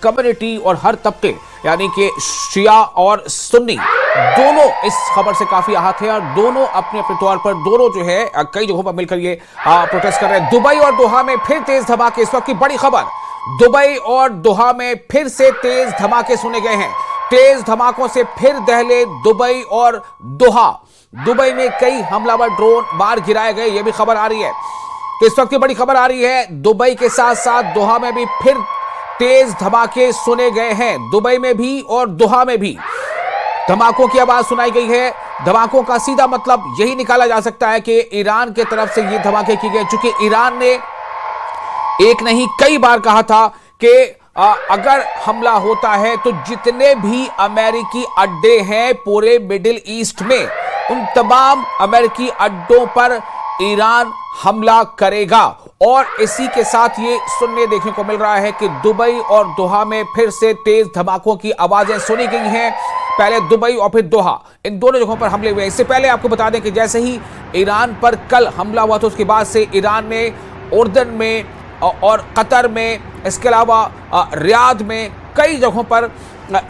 Community और हर तबके यानी कि शिया और सुन्नी दोनों इस खबर से काफी आहत है और दोनों अपने अपने तौर पर दोनों जो है कई जगहों पर मिलकर ये प्रोटेस्ट कर रहे हैं। दुबई और दोहा में फिर तेज धमाके, इस वक्त की बड़ी खबर। दुबई और दोहा में फिर से तेज धमाके सुने गए हैं। तेज धमाकों से फिर दहले दुबई और दोहा। दुबई में कई हमलावर ड्रोन मार गिराए गए, यह भी खबर आ रही है। तो इस वक्त की बड़ी खबर आ रही है, दुबई के साथ साथ दोहा में भी फिर तेज धमाके सुने गए हैं। दुबई में भी और दोहा में भी धमाकों की आवाज सुनाई गई है। धमाकों का सीधा मतलब यही निकाला जा सकता है कि ईरान की तरफ से ये धमाके किए गए, चूंकि ईरान ने एक नहीं कई बार कहा था कि अगर हमला होता है तो जितने भी अमेरिकी अड्डे हैं पूरे मिडिल ईस्ट में, उन तमाम अमेरिकी अड्डों पर ईरान हमला करेगा। और इसी के साथ ये सुनने देखने को मिल रहा है कि दुबई और दोहा में फिर से तेज धमाकों की आवाजें सुनी गई हैं। पहले दुबई और फिर दोहा, इन दोनों जगहों पर हमले हुए। इससे पहले आपको बता दें कि जैसे ही ईरान पर कल हमला हुआ था, उसके बाद से ईरान ने उर्दन में और कतर में, इसके अलावा रियाद में कई जगहों पर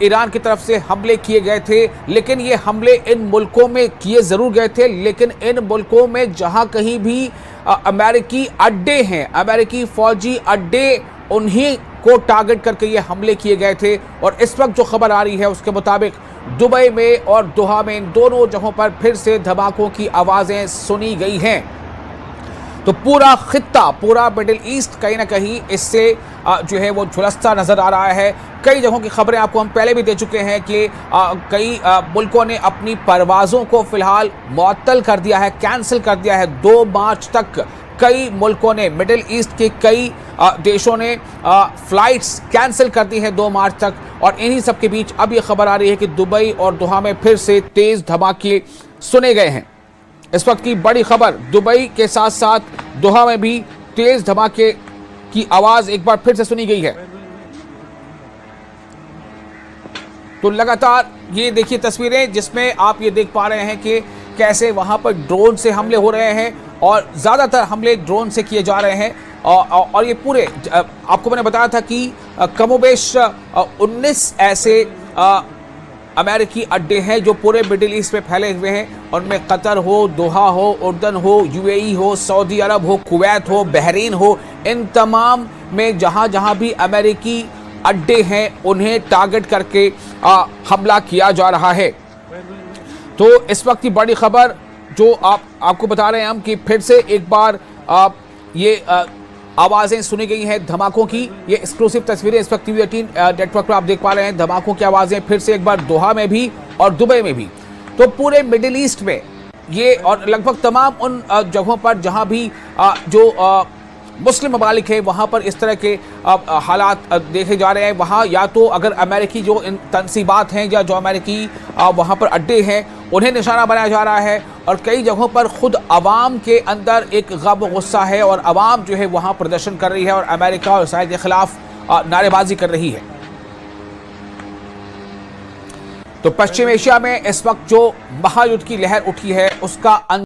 ईरान की तरफ से हमले किए गए थे। लेकिन ये हमले इन मुल्कों में किए जरूर गए थे, लेकिन इन मुल्कों में जहां कहीं भी अमेरिकी अड्डे हैं, अमेरिकी फौजी अड्डे, उन्हीं को टारगेट करके ये हमले किए गए थे। और इस वक्त जो खबर आ रही है उसके मुताबिक दुबई में और दोहा में, इन दोनों जगहों पर फिर से धमाकों की आवाजें सुनी गई हैं। तो पूरा खित्ता, पूरा मिडिल ईस्ट कहीं ना कहीं इससे जो है वो झुलसता नजर आ रहा है। कई जगहों की खबरें आपको हम पहले भी दे चुके हैं कि कई मुल्कों ने अपनी परवाज़ों को फिलहाल मुअत्तल कर दिया है, कैंसिल कर दिया है। 2 मार्च तक कई मुल्कों ने, मिडिल ईस्ट के कई देशों ने फ्लाइट्स कैंसिल कर दी हैं 2 मार्च तक। और इन्हीं सब के बीच अब ये खबर आ रही है कि दुबई और दोहा में फिर से तेज धमाके सुने गए हैं। इस वक्त की बड़ी खबर, दुबई के साथ साथ दोहा में भी तेज धमाके की आवाज एक बार फिर से सुनी गई है। तो लगातार ये देखिए तस्वीरें जिसमें आप ये देख पा रहे हैं कि कैसे वहां पर ड्रोन से हमले हो रहे हैं और ज्यादातर हमले ड्रोन से किए जा रहे हैं। और ये पूरे, आपको मैंने बताया था कि कमोबेश 19 ऐसे अमेरिकी अड्डे हैं जो पूरे मिडिल ईस्ट में फैले हुए हैं। उनमें कतर हो, दोहा हो, उर्दन हो, यूएई हो, सऊदी अरब हो, कुवैत हो, बहरीन हो, इन तमाम में जहां जहां भी अमेरिकी अड्डे हैं उन्हें टारगेट करके हमला किया जा रहा है। तो इस वक्त की बड़ी खबर जो आपको बता रहे हैं हम कि फिर से एक बार ये आवाज़ें सुनी गई हैं धमाकों की। ये एक्सक्लूसिव तस्वीरें इस वक्त TV 18 नेटवर्क पर आप देख पा रहे हैं। धमाकों की आवाज़ें फिर से एक बार दोहा में भी और दुबई में भी। तो पूरे मिडिल ईस्ट में ये और लगभग तमाम उन जगहों पर जहां भी जो मुस्लिम ममालिक है वहां पर इस तरह के हालात देखे जा रहे हैं। वहां या तो अगर अमेरिकी जो इन तनसीबात हैं या जो अमेरिकी वहां पर अड्डे हैं उन्हें निशाना बनाया जा रहा है। और कई जगहों पर खुद अवाम के अंदर एक गम गुस्सा है और अवाम जो है वहां प्रदर्शन कर रही है और अमेरिका और इसराइल के खिलाफ नारेबाजी कर रही है। तो पश्चिम एशिया में इस वक्त जो महायुद्ध की लहर उठी है उसका